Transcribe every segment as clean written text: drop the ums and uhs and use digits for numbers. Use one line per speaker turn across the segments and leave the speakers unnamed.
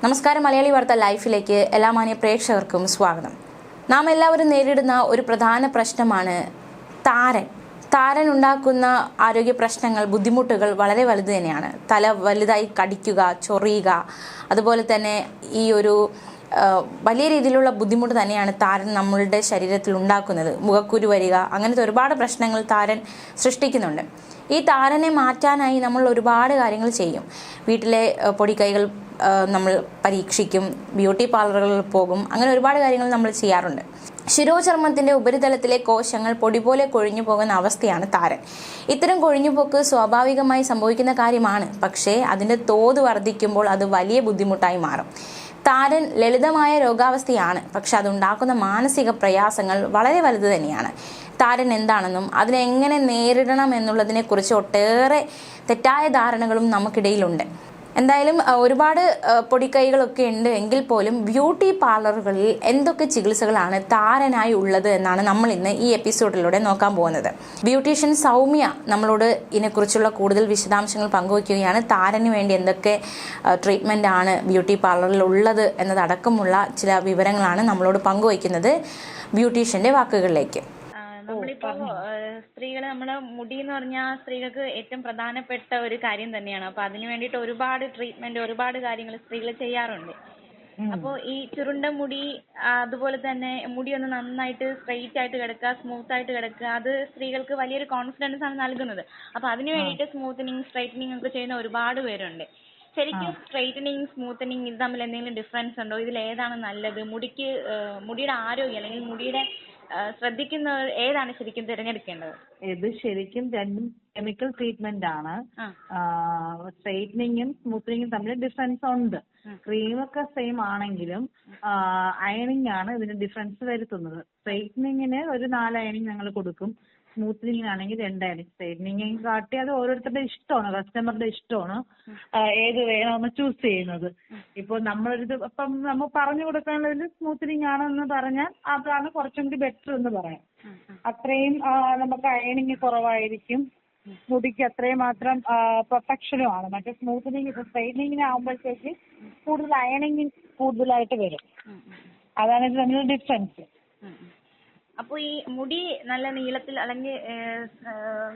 നമസ്കാരം. മലയാളി വാർത്ത ലൈഫിലേക്ക് എല്ലാ മാന്യ പ്രേക്ഷകർക്കും സ്വാഗതം. നാം എല്ലാവരും നേരിടുന്ന ഒരു പ്രധാന പ്രശ്നമാണ് താരൻ ഉണ്ടാക്കുന്ന ആരോഗ്യ പ്രശ്നങ്ങൾ, ബുദ്ധിമുട്ടുകൾ വളരെ വലുത് തന്നെയാണ്. തല വലുതായി കടിക്കുക, ചൊറിയുക, അതുപോലെ തന്നെ ഈ ഒരു വലിയ രീതിയിലുള്ള ബുദ്ധിമുട്ട് തന്നെയാണ് താരൻ നമ്മളുടെ ശരീരത്തിൽ ഉണ്ടാക്കുന്നത്. മുഖക്കുരു വരിക, അങ്ങനത്തെ ഒരുപാട് പ്രശ്നങ്ങൾ താരൻ സൃഷ്ടിക്കുന്നുണ്ട്. ഈ താരനെ മാറ്റാനായി നമ്മൾ ഒരുപാട് കാര്യങ്ങൾ ചെയ്യും. വീട്ടിലെ പൊടിക്കൈകൾ നമ്മൾ പരീക്ഷിക്കും, ബ്യൂട്ടി പാർലറുകളിൽ പോകും, അങ്ങനെ ഒരുപാട് കാര്യങ്ങൾ നമ്മൾ ചെയ്യാറുണ്ട്. ശിരോചർമ്മത്തിൻ്റെ ഉപരിതലത്തിലെ കോശങ്ങൾ പൊടി പോലെ കൊഴിഞ്ഞു പോകുന്ന അവസ്ഥയാണ് താരൻ. ഇത്തരം കൊഴിഞ്ഞുപോക്ക് സ്വാഭാവികമായി സംഭവിക്കുന്ന കാര്യമാണ്. പക്ഷേ അതിൻ്റെ തോത് വർദ്ധിക്കുമ്പോൾ അത് വലിയ ബുദ്ധിമുട്ടായി മാറും. താരൻ ലളിതമായ രോഗാവസ്ഥയാണ്, പക്ഷെ അതുണ്ടാക്കുന്ന മാനസിക പ്രയാസങ്ങൾ വളരെ വലുത് തന്നെയാണ്. താരൻ എന്താണെന്നും അതിനെ എങ്ങനെ നേരിടണം എന്നുള്ളതിനെക്കുറിച്ച് ഒട്ടേറെ തെറ്റായ ധാരണകളും നമുക്കിടയിലുണ്ട്. എന്തായാലും ഒരുപാട് പൊടിക്കൈകളൊക്കെ ഉണ്ട് എങ്കിൽ പോലും ബ്യൂട്ടി പാർലറുകളിൽ എന്തൊക്കെ ചികിത്സകളാണ് താരനായി ഉള്ളത് എന്നാണ് നമ്മൾ ഇന്ന് ഈ എപ്പിസോഡിലൂടെ നോക്കാൻ പോകുന്നത്. ബ്യൂട്ടീഷ്യൻ സൗമ്യ നമ്മളോട് ഇതിനെക്കുറിച്ചുള്ള കൂടുതൽ വിശദാംശങ്ങൾ പങ്കുവയ്ക്കുകയാണ്. താരന് വേണ്ടി എന്തൊക്കെ ട്രീറ്റ്മെൻ്റ് ആണ് ബ്യൂട്ടി പാർലറിൽ ഉള്ളത് എന്നതടക്കമുള്ള ചില വിവരങ്ങളാണ് നമ്മളോട് പങ്കുവയ്ക്കുന്നത്. ബ്യൂട്ടീഷ്യൻ്റെ വാക്കുകളിലേക്ക്.
നമ്മളിപ്പോ സ്ത്രീകള് നമ്മുടെ മുടി എന്ന് പറഞ്ഞാൽ സ്ത്രീകൾക്ക് ഏറ്റവും പ്രധാനപ്പെട്ട ഒരു കാര്യം തന്നെയാണ്. അപ്പൊ അതിന് വേണ്ടിയിട്ട് ഒരുപാട് ട്രീറ്റ്മെന്റ്, ഒരുപാട് കാര്യങ്ങൾ സ്ത്രീകൾ ചെയ്യാറുണ്ട്. അപ്പോ ഈ ചുരുണ്ട മുടി, അതുപോലെ തന്നെ മുടി ഒന്ന് നന്നായിട്ട് സ്ട്രെയിറ്റ് ആയിട്ട് കിടക്കുക, സ്മൂത്ത് ആയിട്ട് കിടക്കുക, അത് സ്ത്രീകൾക്ക് വലിയൊരു കോൺഫിഡൻസ് ആണ് നൽകുന്നത്. അപ്പൊ അതിന് വേണ്ടിയിട്ട് സ്മൂത്തനിങ്, സ്ട്രൈറ്റനിങ് ഒക്കെ ചെയ്യുന്ന ഒരുപാട് പേരുണ്ട്. ശരിക്കും സ്ട്രൈറ്റനിങ്, സ്മൂത്തനിങ് ഇത് തമ്മിൽ എന്തെങ്കിലും ഡിഫറൻസ് ഉണ്ടോ? ഇതിൽ ഏതാണ് നല്ലത്? മുടിയുടെ ആരോഗ്യം അല്ലെങ്കിൽ മുടിയുടെ ശ്രദ്ധിക്കുന്നവർ ഏതാണ് ശരിക്കും തിരഞ്ഞെടുക്കേണ്ടത്?
ഇത് ശരിക്കും രണ്ടും കെമിക്കൽ ട്രീറ്റ്മെന്റ് ആണ്. സ്ട്രെയിറ്റനിങ്ങും സ്മൂത്തനിങ്ങും തമ്മിൽ ഡിഫറൻസ് ഉണ്ട്. ക്രീമൊക്കെ സെയിം ആണെങ്കിലും അയണിങ് ആണ് ഇതിന് ഡിഫറൻസ് വരുത്തുന്നത്. സ്ട്രെയിറ്റനിങ്ങിന് ഒരു 4 അയണിങ് ഞങ്ങൾ കൊടുക്കും. സ്മൂത്തനിങ്ങിനാണെങ്കിൽ 2 അയണിങ്. സ്ട്രെയിറ്റനിങ് കാട്ടി അത് ഓരോരുത്തരുടെ ഇഷ്ടമാണ്, കസ്റ്റമറുടെ ഇഷ്ടമാണ് ഏത് വേണമെന്ന് ചൂസ് ചെയ്യുന്നത്. ഇപ്പോൾ അപ്പം നമ്മൾ പറഞ്ഞു കൊടുക്കാനുള്ളതിൽ സ്മൂത്തനിങ് ആണെന്ന് പറഞ്ഞാൽ അതാണ് കുറച്ചും കൂടി ബെറ്റർ എന്ന് പറയാം. അത്രയും നമുക്ക് അയണിങ് കുറവായിരിക്കും, മുടിക്ക് അത്രയും മാത്രം പ്രൊട്ടക്ഷനും ആണ്. മറ്റേ സ്മൂത്തനിങ് സ്ട്രെയിറ്റനിങ്ങിന് ആകുമ്പോഴത്തേക്ക് കൂടുതൽ അയണിങ് കൂടുതലായിട്ട് വരും. അതാണ് ഇത് തമ്മിലുള്ള ഡിഫറൻസ്.
അപ്പൊ ഈ മുടി നല്ല നീളത്തിൽ അല്ലെങ്കിൽ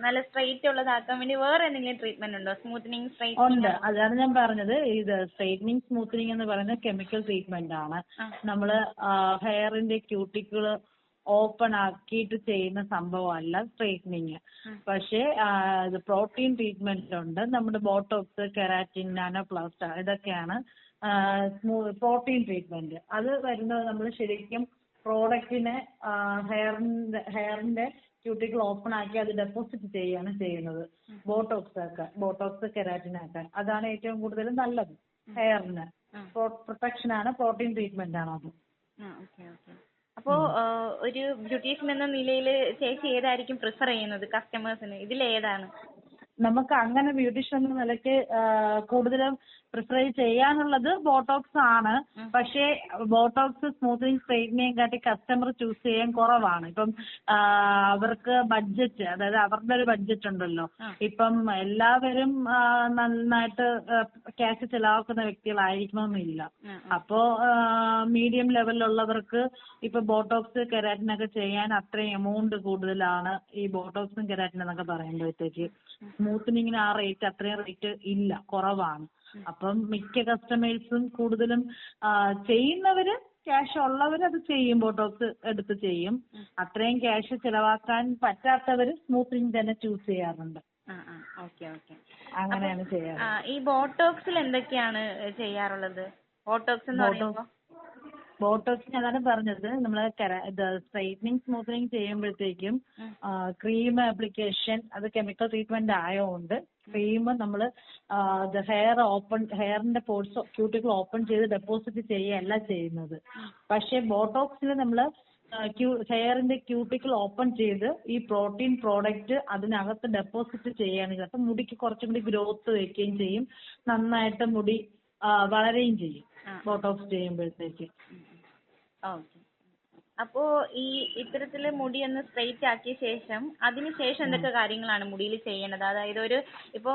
നല്ല സ്ട്രെയിറ്റ് ഉള്ളതാക്കാൻ വേണ്ടി വേറെ എന്തെങ്കിലും ട്രീറ്റ്മെന്റ് ഉണ്ടോ? സ്മൂത്തനിങ്, സ്ട്രെയിറ്റനിങ്
ഉണ്ട്. അതാണ് ഞാൻ പറഞ്ഞത്. ഇത് സ്ട്രെയിറ്റനിങ്, സ്മൂത്തനിങ് എന്ന് പറയുന്നത് കെമിക്കൽ ട്രീറ്റ്മെന്റ് ആണ്. നമ്മള് ഹെയറിന്റെ ക്യൂട്ടിക്കിള് ഓപ്പൺ ആക്കിയിട്ട് ചെയ്യുന്ന സംഭവമല്ല സ്ട്രെയിറ്റനിങ്. പക്ഷേ ഇത് പ്രോട്ടീൻ ട്രീറ്റ്മെന്റ് ഉണ്ട്. നമ്മുടെ ബോട്ടോക്സ്, കെരാറ്റിൻ, നാനോപ്ലാസ്റ്റ് ഇതൊക്കെയാണ് പ്രോട്ടീൻ ട്രീറ്റ്മെന്റ്. അത് വരുന്നത് നമ്മൾ ശരിക്കും പ്രോഡക്റ്റിനെ ഹെയറിന്റെ ക്യൂട്ടിക്കിൾ ഓപ്പൺ ആക്കി അത് ഡെപ്പോസിറ്റ് ചെയ്യാണ് ചെയ്യുന്നത്. ബോട്ടോക്സ്, കെരാറ്റിനൊക്കെ അതാണ് ഏറ്റവും കൂടുതൽ നല്ലത് ഹെയറിന്. പ്രൊട്ടക്ഷൻ ആണ്, പ്രോട്ടീൻ ട്രീറ്റ്മെന്റ് ആണ് അത്.
അപ്പോ ഒരു ബ്യൂട്ടീഷ്യൻ എന്ന നിലയിൽ ചേച്ചി ഏതായിരിക്കും പ്രിഫർ ചെയ്യുന്നത് കസ്റ്റമേഴ്സിന്? ഇതിലേതാണ്?
നമുക്ക് അങ്ങനെ ബ്യൂട്ടീഷ്യൻ എന്ന നിലയ്ക്ക് കൂടുതലും പ്രിഫർ ചെയ്യാനുള്ളത് ബോട്ടോക്സ് ആണ്. പക്ഷേ ബോട്ടോക്സ്, സ്മൂത്തനിങ്, സ്ട്രെയിറ്റനിങ് കാട്ടി കസ്റ്റമർ ചൂസ് ചെയ്യാൻ കുറവാണ്. ഇപ്പം അവർക്ക് ബഡ്ജറ്റ്, അതായത് അവരുടെ ഒരു ബഡ്ജറ്റ് ഉണ്ടല്ലോ. ഇപ്പം എല്ലാവരും നന്നായിട്ട് ക്യാഷ് ചെലവാക്കുന്ന വ്യക്തികളായിരിക്കണമെന്നില്ല. അപ്പോ മീഡിയം ലെവലിലുള്ളവർക്ക് ഇപ്പൊ ബോട്ടോക്സ്, കെരാറ്റിനൊക്കെ ചെയ്യാൻ അത്രയും എമൗണ്ട് കൂടുതലാണ് ഈ ബോട്ടോക്സും കെരാറ്റിനും എന്നൊക്കെ പറയുമ്പോഴത്തേക്ക്. സ്മൂത്തനിങ്ങിന് ആ റേറ്റ്, അത്രയും റേറ്റ് ഇല്ല, കുറവാണ്. അപ്പം മിക്ക കസ്റ്റമേഴ്സും കൂടുതലും ചെയ്യുന്നവര്, ക്യാഷ് ഉള്ളവര് അത് ചെയ്യും, ബോട്ടോക്സ് എടുത്ത് ചെയ്യും. അത്രയും ക്യാഷ് ചെലവാക്കാൻ പറ്റാത്തവര് സ്മൂത്തനിങ് തന്നെ ചൂസ് ചെയ്യാറുണ്ട്. അങ്ങനെയാണ് ചെയ്യാറ്.
ഈ ബോട്ടോക്സിൽ എന്തൊക്കെയാണ് ചെയ്യാറുള്ളത്? ബോട്ടോക്സ് എന്ന് പറയുമ്പോൾ
ബോട്ടോക്സിന് അതാണ് പറഞ്ഞത്. നമ്മള് സ്ട്രെയിറ്റനിങ്, സ്മൂത്തനിങ് ചെയ്യുമ്പോഴത്തേക്കും ക്രീം ആപ്ലിക്കേഷൻ അത് കെമിക്കൽ ട്രീറ്റ്മെന്റ് ആയതുകൊണ്ട് ക്രീം നമ്മള് ഹെയറിന്റെ പോർട്സ്, ക്യൂട്ടിക്കിൾ ഓപ്പൺ ചെയ്ത് ഡെപ്പോസിറ്റ് ചെയ്യുകയല്ല ചെയ്യുന്നത്. പക്ഷെ ബോട്ടോക്സിൽ നമ്മള് ഹെയറിന്റെ ക്യൂട്ടിക്കിൾ ഓപ്പൺ ചെയ്ത് ഈ പ്രോട്ടീൻ പ്രോഡക്റ്റ് അതിനകത്ത് ഡെപ്പോസിറ്റ് ചെയ്യുകയാണ് ചെയ്യുന്നത്. അപ്പൊ മുടിക്ക് കുറച്ചും കൂടി ഗ്രോത്ത് വയ്ക്കുകയും ചെയ്യും, നന്നായിട്ട് മുടി വളരുകയും ചെയ്യും ബോട്ടോക്സ് ചെയ്യുമ്പോഴത്തേക്ക്.
അപ്പോ ഈ ഇത്തരത്തില് മുടി ഒന്ന് സ്ട്രെയിറ്റ് ആക്കിയ ശേഷം അതിനുശേഷം എന്തൊക്കെ കാര്യങ്ങളാണ് മുടിയിൽ ചെയ്യേണ്ടത്? അതായത് ഇപ്പോ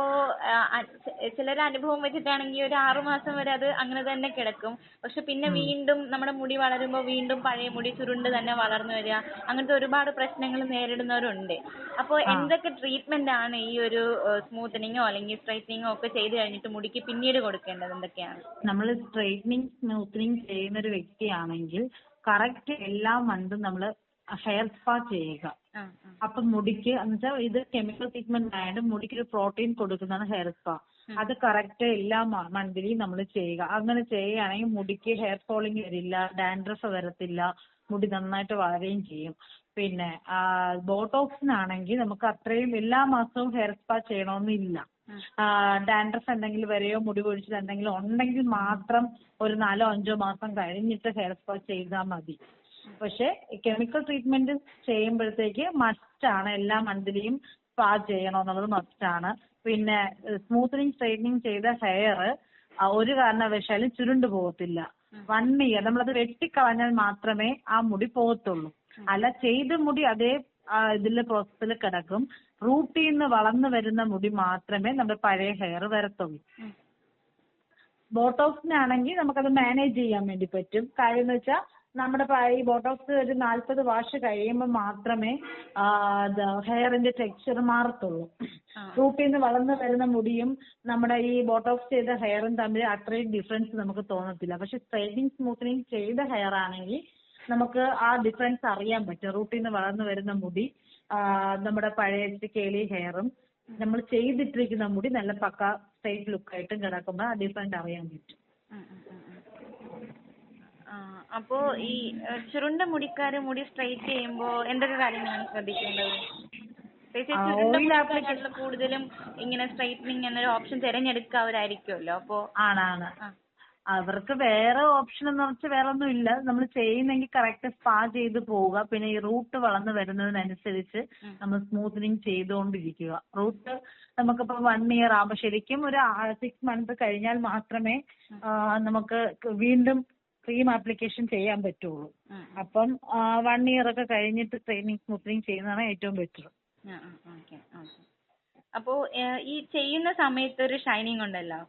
ചിലരുടെ അനുഭവം വെച്ചിട്ടാണെങ്കിൽ ഒരു 6 മാസം വരെ അത് അങ്ങനെ തന്നെ കിടക്കും. പക്ഷെ പിന്നെ വീണ്ടും നമ്മുടെ മുടി വളരുമ്പോൾ വീണ്ടും പഴയ മുടി ചുരുണ്ട് തന്നെ വളർന്നു വരിക, അങ്ങനത്തെ ഒരുപാട് പ്രശ്നങ്ങൾ നേരിടുന്നവരുണ്ട്. അപ്പോൾ എന്തൊക്കെ ട്രീറ്റ്മെന്റ് ആണ് ഈ ഒരു സ്മൂത്തനിങ്ങോ അല്ലെങ്കിൽ സ്ട്രൈറ്റനിങ്ങോ ഒക്കെ ചെയ്ത് കഴിഞ്ഞിട്ട് മുടിക്ക് പിന്നീട് കൊടുക്കേണ്ടത് എന്തൊക്കെയാണ്?
നമ്മൾ സ്ട്രെയിറ്റനിങ് സ്മൂത്തനിങ് ചെയ്യുന്ന ഒരു വ്യക്തിയാണെങ്കിൽ കറക്റ്റ് എല്ലാ മന്തും നമ്മൾ ഹെയർ സ്പാ ചെയ്യുക. അപ്പൊ മുടിക്ക് എന്നുവെച്ചാൽ ഇത് കെമിക്കൽ ട്രീറ്റ്മെന്റ് ആയതുകൊണ്ട് മുടിക്ക് ഒരു പ്രോട്ടീൻ കൊടുക്കുന്നതാണ് ഹെയർ സ്പാ. അത് കറക്റ്റ് എല്ലാ മന്ത്ലിയും നമ്മൾ ചെയ്യുക. അങ്ങനെ ചെയ്യുകയാണെങ്കിൽ മുടിക്ക് ഹെയർ ഫോളിങ് വരില്ല, ഡാൻഡ്രഫ് വരത്തില്ല, മുടി നന്നായിട്ട് വളരുകയും ചെയ്യും. പിന്നെ ബോട്ടോക്സിനാണെങ്കിൽ നമുക്ക് അത്രയും എല്ലാ മാസവും ഹെയർ സ്പാ ചെയ്യണമെന്നില്ല. ഡാൻഡ്രഫ് എന്തെങ്കിലും വരെയോ മുടി കൊഴിച്ചിൽ എന്തെങ്കിലും ഉണ്ടെങ്കിൽ മാത്രം ഒരു 4-5 മാസം കഴിഞ്ഞിട്ട് ഹെയർ സ്പാ ചെയ്താൽ മതി. പക്ഷെ കെമിക്കൽ ട്രീറ്റ്മെന്റ് ചെയ്യുമ്പോഴത്തേക്ക് മസ്റ്റാണ് എല്ലാ മന്ത്ലിയും സ്പാ ചെയ്യണമെന്നുള്ളത് മസ്റ്റാണ്. പിന്നെ സ്മൂത്തനിങ് സ്ട്രെയിറ്റനിങ് ചെയ്ത ഹെയർ ഒരു കാരണവശാലും ചുരുണ്ടു പോകത്തില്ല. 1 ഇയർ നമ്മളത് വെട്ടിക്കളഞ്ഞാൽ മാത്രമേ ആ മുടി പോകത്തുള്ളൂ. അല്ല ചെയ്ത മുടി അതേ ഇതിലെ പ്രോസസ്സിൽ കിടക്കും. റൂട്ടിൽ നിന്ന് വളർന്നു വരുന്ന മുടി മാത്രമേ നമ്മുടെ പഴയ ഹെയർ വരത്തുള്ളൂ. ബോട്ടോക്സിനാണെങ്കിൽ നമുക്കത് മാനേജ് ചെയ്യാൻ വേണ്ടി പറ്റും. കാര്യം എന്ന് വെച്ചാൽ നമ്മുടെ ഈ ബോട്ടോക്സ് ഒരു 40 വാഷ് കഴിയുമ്പോൾ മാത്രമേ ഹെയറിന്റെ ടെക്സ്ചർ മാറത്തുള്ളൂ. റൂട്ടിൽ നിന്ന് വളർന്നു വരുന്ന മുടിയും നമ്മുടെ ഈ ബോട്ടോക്സ് ചെയ്ത ഹെയറും തമ്മിൽ അത്രയും ഡിഫറൻസ് നമുക്ക് തോന്നത്തില്ല. പക്ഷെ സ്ട്രെയിറ്റനിങ് സ്മൂത്തനിങ് ചെയ്ത ഹെയർ ആണെങ്കിൽ നമുക്ക് ആ ഡിഫറൻസ് അറിയാൻ പറ്റും. റൂട്ടിൽ നിന്ന് വളർന്നു വരുന്ന മുടി നമ്മുടെ പഴയ കേളി ഹെയറും നമ്മൾ ചെയ്തിട്ടിരിക്കുന്ന മുടി നല്ല പക്ക സ്ട്രെയിറ്റ് ലുക്കായിട്ടും കിടക്കുമ്പോൾ ആ ഡിഫറൻസ് അറിയാൻ പറ്റും.
അപ്പോ ഈ ചുരുണ്ട മുടിക്കാര് മുടി സ്ട്രെയിറ്റ് ചെയ്യുമ്പോ എന്തൊക്കെ കാര്യങ്ങളാണ് ശ്രദ്ധിക്കേണ്ടത്? കൂടുതലും ഇങ്ങനെ സ്ട്രെയിറ്റനിങ് എന്നൊരു ഓപ്ഷൻ തിരഞ്ഞെടുക്കാവരായിരിക്കുമല്ലോ. അപ്പോ
ആണ് അവർക്ക് വേറെ ഓപ്ഷൻ എന്ന് വെച്ചാൽ വേറെ ഒന്നും ഇല്ല. നമ്മൾ ചെയ്യുന്നെങ്കിൽ കറക്റ്റ് സ്പാ ചെയ്ത് പോവുക. പിന്നെ ഈ റൂട്ട് വളർന്നു വരുന്നതിനനുസരിച്ച് നമ്മൾ സ്മൂത്തനിങ് ചെയ്തുകൊണ്ടിരിക്കുക. റൂട്ട് നമുക്കിപ്പോ 1 ഇയർ ആകുമ്പോൾ ശരിക്കും ഒരു 6 മന്ത് കഴിഞ്ഞാൽ മാത്രമേ നമുക്ക് വീണ്ടും ക്രീം ആപ്ലിക്കേഷൻ ചെയ്യാൻ പറ്റുള്ളൂ. അപ്പം 1 ഇയർ ഒക്കെ കഴിഞ്ഞിട്ട് ട്രെയിനിങ് സ്മൂത്തനിങ് ചെയ്യുന്നതാണ് ഏറ്റവും ബെറ്റർ.
അപ്പോ ഈ ചെയ്യുന്ന സമയത്ത് ഒരു ഷൈനിങ് ഉണ്ടല്ലോ,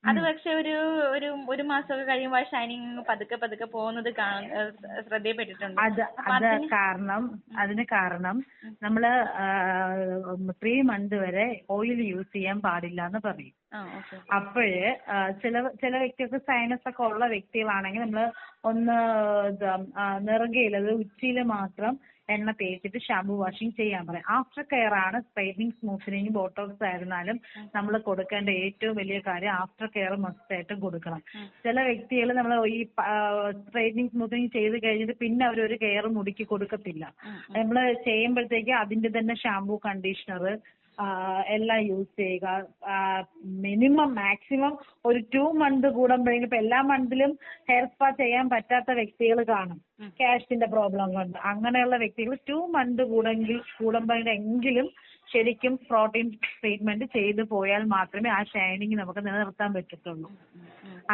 അത് പക്ഷെ ഒരു മാസമൊക്കെ കഴിയുമ്പോൾ ഷൈനിങ് പതുക്കെ പോകുന്നത് ശ്രദ്ധയിൽപ്പെട്ടിട്ടുണ്ട്.
അതിന് കാരണം നമ്മള് 3 മന്ത് വരെ ഓയിൽ യൂസ് ചെയ്യാൻ പാടില്ല എന്ന് പറയും. അപ്പോഴ് ചില വ്യക്തികൾക്ക് സൈനസ് ഒക്കെ ഉള്ള വ്യക്തികളാണെങ്കിൽ നമ്മള് ഒന്ന് നെറുകയിൽ അത് ഉച്ചിയിൽ മാത്രം എണ്ണ തേച്ചിട്ട് ഷാമ്പു വാഷിംഗ് ചെയ്യാൻ പറയും. ആഫ്റ്റർ കെയർ ആണ് സ്ട്രെയിറ്റനിങ് സ്മൂത്തനിങ് ബോട്ടോക്സ് ആയിരുന്നാലും നമ്മൾ കൊടുക്കേണ്ട ഏറ്റവും വലിയ കാര്യം ആഫ്റ്റർ കെയർ മസ്റ്റ് ആയിട്ടും കൊടുക്കണം. ചില വ്യക്തികൾ നമ്മൾ ഈ സ്ട്രെയിറ്റനിങ് സ്മൂത്തനിങ് ചെയ്ത് കഴിഞ്ഞിട്ട് പിന്നെ അവരൊരു കെയർ മുടിക്ക് കൊടുക്കത്തില്ല. നമ്മൾ ചെയ്യുമ്പോഴത്തേക്ക് അതിന്റെ തന്നെ ഷാമ്പു കണ്ടീഷണർ എല്ലാം യൂസ് ചെയ്യുക. മിനിമം മാക്സിമം ഒരു 2 മന്ത് കൂടുമ്പോഴെങ്കിലും ഇപ്പൊ എല്ലാ മന്തിലും ഹെയർ സ്പാ ചെയ്യാൻ പറ്റാത്ത വ്യക്തികൾ കാണും ക്യാഷിന്റെ പ്രോബ്ലം കൊണ്ട്. അങ്ങനെയുള്ള വ്യക്തികൾ 2 മന്ത് കൂടുമ്പോഴെങ്കിലും ശരിക്കും പ്രോട്ടീൻ ട്രീറ്റ്മെന്റ് ചെയ്തു പോയാൽ മാത്രമേ ആ ഷൈനിങ് നമുക്ക് നിലനിർത്താൻ പറ്റത്തുള്ളൂ.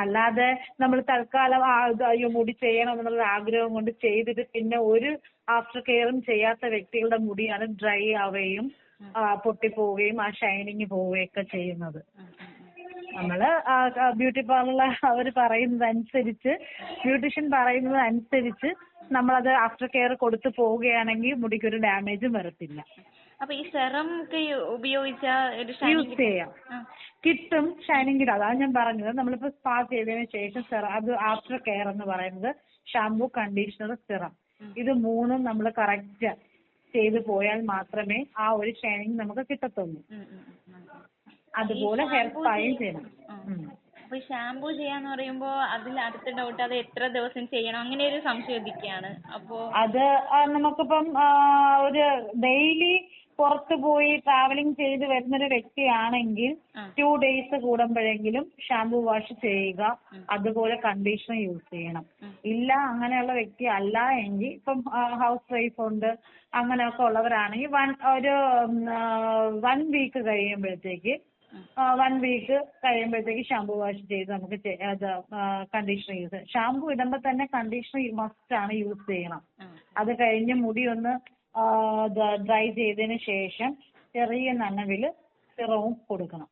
അല്ലാതെ നമ്മൾ തൽക്കാലം അയ്യോ മുടി ചെയ്യണം എന്നുള്ള ആഗ്രഹം കൊണ്ട് ചെയ്തിട്ട് പിന്നെ ഒരു ആഫ്റ്റർ കെയറും ചെയ്യാത്ത വ്യക്തികളുടെ മുടിയാണ് ഡ്രൈ ആവുകയും പൊട്ടിപ്പോവുകയും ആ ഷൈനിങ് പോവുകയൊക്കെ ചെയ്യുന്നത്. നമ്മള് ബ്യൂട്ടി പാർലർ അവർ പറയുന്നതനുസരിച്ച് ബ്യൂട്ടീഷ്യൻ പറയുന്നതനുസരിച്ച് നമ്മളത് ആഫ്റ്റർ കെയർ കൊടുത്തു പോവുകയാണെങ്കിൽ മുടിക്കൊരു ഡാമേജും വരത്തില്ല.
അപ്പൊ ഈ സെറം ഒക്കെ ഉപയോഗിച്ച
യൂസ് ചെയ്യാം, കിട്ടും ഷൈനിങ് കിട്ടും. അതാണ് ഞാൻ പറഞ്ഞത്. നമ്മളിപ്പോ സ്പാ ചെയ്തതിനു ശേഷം സെറം, അത് ആഫ്റ്റർ കെയർ എന്ന് പറയുന്നത് ഷാമ്പു, കണ്ടീഷണർ, സെറം, ഇത് 3ഉം നമ്മൾ കറക്റ്റ് ചെയ്ത് പോയാൽ മാത്രമേ ആ ഒരു ഷൈനിങ് നമുക്ക് കിട്ടത്തുള്ളൂ. അതുപോലെ ഹെയർ സ്പായും ചെയ്യണം.
അപ്പൊ ഷാമ്പു ചെയ്യാന്ന് പറയുമ്പോ അതിൽ അടുത്ത ഡൗട്ട് അത് എത്ര ദിവസം ചെയ്യണം അങ്ങനെ ഒരു സംശയം ഉദിക്കുകയാണ്. അപ്പോ
അത് നമുക്കിപ്പം ഒരു ഡെയിലി പുറത്തു പോയി ട്രാവലിംഗ് ചെയ്ത് വരുന്നൊരു വ്യക്തിയാണെങ്കിൽ 2 ഡേയ്സ് കൂടുമ്പോഴെങ്കിലും ഷാമ്പു വാഷ് ചെയ്യുക. അതുപോലെ കണ്ടീഷണർ യൂസ് ചെയ്യണം. ഇല്ല അങ്ങനെയുള്ള വ്യക്തി അല്ല എങ്കിൽ ഇപ്പം ഹൗസ് വൈഫ് ഉണ്ട് അങ്ങനെയൊക്കെ ഉള്ളവരാണെങ്കിൽ ഒരു 1 വീക്ക് കഴിയുമ്പോഴത്തേക്ക് 1 വീക്ക് കഴിയുമ്പോഴത്തേക്ക് ഷാമ്പു വാഷ് ചെയ്ത് നമുക്ക് കണ്ടീഷണർ യൂസ് ചെയ്യാം. ഷാമ്പു ഇടുമ്പോൾ തന്നെ കണ്ടീഷണർ മസ്റ്റ് ആണ് യൂസ് ചെയ്യണം. അത് കഴിഞ്ഞ് മുടി ഒന്ന് ഡ്രൈ ചെയ്തതിന് ശേഷം ചെറിയ നനവില് സിറവും കൊടുക്കണം.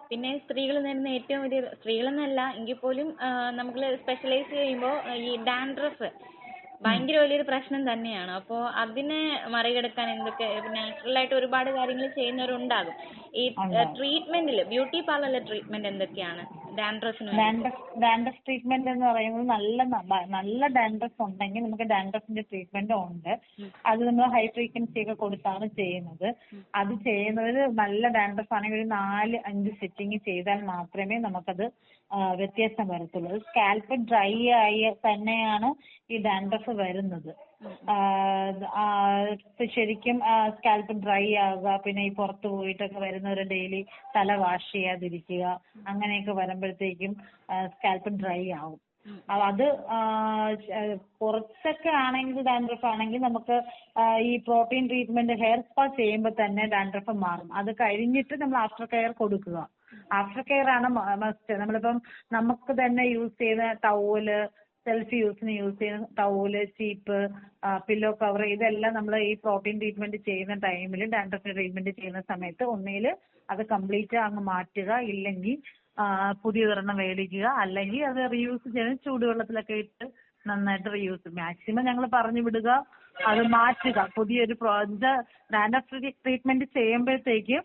പിന്നെ സ്ത്രീകൾ നേരിടുന്ന ഏറ്റവും വലിയ, സ്ത്രീകളെന്നല്ല എങ്കിൽ പോലും നമ്മൾ സ്പെഷ്യലൈസ് ചെയ്യുമ്പോൾ ഈ ഡാൻഡ്രഫ് ഭയങ്കര വലിയൊരു പ്രശ്നം തന്നെയാണ്. അപ്പോൾ അതിനെ മറികടക്കാൻ എന്തൊക്കെ, നാച്ചുറൽ ആയിട്ട് ഒരുപാട് കാര്യങ്ങൾ ചെയ്യുന്നവരുണ്ടാകും. ഈ ട്രീറ്റ്മെന്റിൽ, ബ്യൂട്ടി പാർലറിലെ ട്രീറ്റ്മെന്റ് എന്തൊക്കെയാണ് ഡാൻഡ്രഫിന്?
ഡാൻഡ്രഫ് ട്രീറ്റ്മെന്റ് എന്ന് പറയുന്നത് നല്ല ഡാൻഡ്രഫ് ഉണ്ടെങ്കിൽ നമുക്ക് ഡാൻഡ്രഫിന്റെ ട്രീറ്റ്മെന്റ് ഉണ്ട്. അത് നമ്മൾ ഹൈ ഫ്രീക്വൻസി ഒക്കെ കൊടുത്താണ് ചെയ്യുന്നത്. അത് ചെയ്യുന്നതിൽ നല്ല ഡാൻഡ്രഫ് ആണെങ്കിൽ ഒരു 4-5 സിറ്റിംഗ് ചെയ്താൽ മാത്രമേ നമുക്കത് വ്യത്യാസം വരത്തുള്ളൂ. സ്കാൽപ്പ് ഡ്രൈ ആയി തന്നെയാണ് ഈ ഡാൻഡ്രഫ് വരുന്നത്. ശരിക്കും സ്കാൽപ്പ് ഡ്രൈ ആവുക, പിന്നെ ഈ പുറത്ത് പോയിട്ടൊക്കെ വരുന്നവർ ഡെയിലി തല വാഷ് ചെയ്യാതിരിക്കുക, അങ്ങനെയൊക്കെ വരുമ്പോഴത്തേക്കും സ്കാൽപ്പ് ഡ്രൈ ആവും. അത് കുറച്ചൊക്കെ ആണെങ്കിൽ ഡാൻഡ്രഫ് ആണെങ്കിൽ നമുക്ക് ഈ പ്രോട്ടീൻ ട്രീറ്റ്മെന്റ് ഹെയർ സ്പാ ചെയ്യുമ്പോൾ തന്നെ ഡാൻഡ്രഫ് മാറും. അത് കഴിഞ്ഞിട്ട് നമ്മൾ ആഫ്റ്റർ കെയർ കൊടുക്കുക. ആഫ്റ്റർ കെയർ ആണ് മസ്റ്റ്. നമ്മളിപ്പം നമുക്ക് തന്നെ യൂസ് ചെയ്യുന്ന ടവല്, സെൽഫ് യൂസിന് യൂസ് ചെയ്യുന്ന ടവല്, ചീപ്പ്, പില്ലോ കവർ, ഇതെല്ലാം നമ്മൾ ഈ പ്രോട്ടീൻ ട്രീറ്റ്മെന്റ് ചെയ്യുന്ന ടൈമിൽ, ഡാൻഡ്രഫ് ട്രീറ്റ്മെന്റ് ചെയ്യുന്ന സമയത്ത് ഒന്നിൽ അത് കംപ്ലീറ്റ് അങ്ങ് മാറ്റുക, ഇല്ലെങ്കിൽ പുതിയതൊരെണ്ണം മേടിക്കുക, അല്ലെങ്കിൽ അത് റീയൂസ് ചെയ്ത് ചൂടുവെള്ളത്തിലൊക്കെ ഇട്ട് നന്നായിട്ട് റീയൂസ്. മാക്സിമം ഞങ്ങൾ പറഞ്ഞു വിടുക, അത് മാറ്റുക. പുതിയൊരു ഡാൻഡ്രഫ് ട്രീറ്റ്മെന്റ് ചെയ്യുമ്പോഴത്തേക്ക്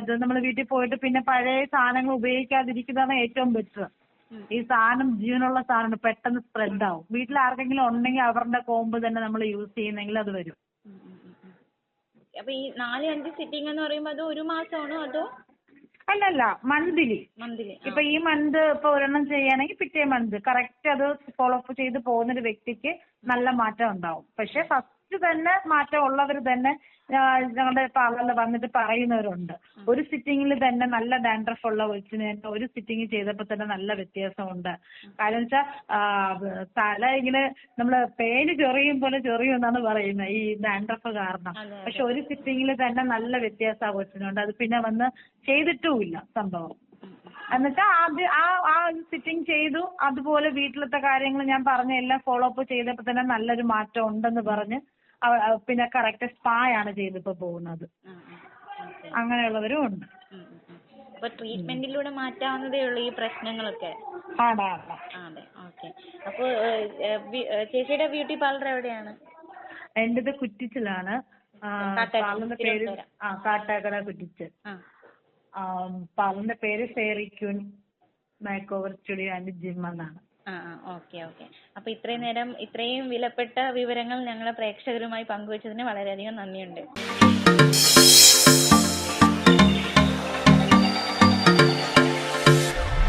ഇത് നമ്മൾ വീട്ടിൽ പോയിട്ട് പിന്നെ പഴയ സാധനങ്ങൾ ഉപയോഗിക്കാതിരിക്കുന്നതാണ് ഏറ്റവും ബെറ്റർ. ഈ സാധനം ജീവനുള്ള സാധനം പെട്ടെന്ന് സ്പ്രെഡ് ആവും. വീട്ടിൽ ആർക്കെങ്കിലും ഉണ്ടെങ്കിൽ അവരുടെ കോമ്പ് തന്നെ നമ്മൾ യൂസ് ചെയ്യുന്നെങ്കിൽ അത് വരും.
അപ്പൊ ഈ 4-5 സിറ്റിംഗ് എന്ന് പറയുമ്പോൾ അത് ഒരു മാസമാണോ അതോ?
അല്ലല്ല, മന്ത്ലി. ഇപ്പൊ ഈ മന്ത് ഇപ്പൊ ഒരെണ്ണം ചെയ്യുകയാണെങ്കിൽ പിറ്റേ മന്ത് കറക്റ്റ് അത് ഫോളോ അപ്പ് ചെയ്ത് പോകുന്നൊരു വ്യക്തിക്ക് നല്ല മാറ്റം ഉണ്ടാവും. പക്ഷെ ഫസ്റ്റ് തന്നെ മാറ്റം ഉള്ളവർ തന്നെ ഞങ്ങളുടെ പാർലറിൽ വന്നിട്ട് പറയുന്നവരുണ്ട്. ഒരു സിറ്റിംഗിൽ തന്നെ നല്ല ഡാൻഡ്രഫ് ഉള്ള കൊച്ചിന് ഒരു സിറ്റിംഗ് ചെയ്തപ്പോൾ തന്നെ നല്ല വ്യത്യാസമുണ്ട്. കാരണം വെച്ചാൽ തല ഇങ്ങനെ നമ്മള് പേന് ചൊറിയും പോലെ ചൊറിയുമെന്നാണ് പറയുന്നത് ഈ ഡാൻഡ്രഫ് കാരണം. പക്ഷെ ഒരു സിറ്റിംഗിൽ തന്നെ നല്ല വ്യത്യാസം ആ കൊച്ചിനുണ്ട്. അത് പിന്നെ വന്ന് ചെയ്തിട്ടുമില്ല സംഭവം. എന്നുവെച്ചാൽ ആദ്യം ആ സിറ്റിംഗ് ചെയ്തു, അതുപോലെ വീട്ടിലത്തെ കാര്യങ്ങൾ ഞാൻ പറഞ്ഞ എല്ലാം ഫോളോ അപ്പ് ചെയ്തപ്പോൾ തന്നെ നല്ലൊരു മാറ്റം ഉണ്ടെന്ന് പറഞ്ഞ് പിന്നെ കറക്റ്റ് സ്പായാണ് ചെയ്തിപ്പോ പോകുന്നത്. അങ്ങനെയുള്ളവരും ഉണ്ട്.
അപ്പൊ ട്രീറ്റ്മെന്റിലൂടെ മാറ്റാവുന്നതേ ഉള്ളൂ ഈ പ്രശ്നങ്ങളൊക്കെ.
അതെ.
ഓക്കെ. അപ്പൊ ചേച്ചിയുടെ ബ്യൂട്ടി പാർലർ എവിടെയാണ്?
എന്റേത് കുറ്റിച്ചിലാണ്. പാർലറിന്റെ പേര് കാട്ടാക്കട കുറ്റിച്ചൽ. പാർലറിന്റെ പേര് fairy queen makeover studio and gym എന്നാണ്.
ഓക്കെ. അപ്പൊ ഇത്രയും നേരം ഇത്രയും വിലപ്പെട്ട വിവരങ്ങൾ ഞങ്ങളെ പ്രേക്ഷകരുമായി പങ്കുവച്ചതിന് വളരെയധികം നന്ദിയുണ്ട്.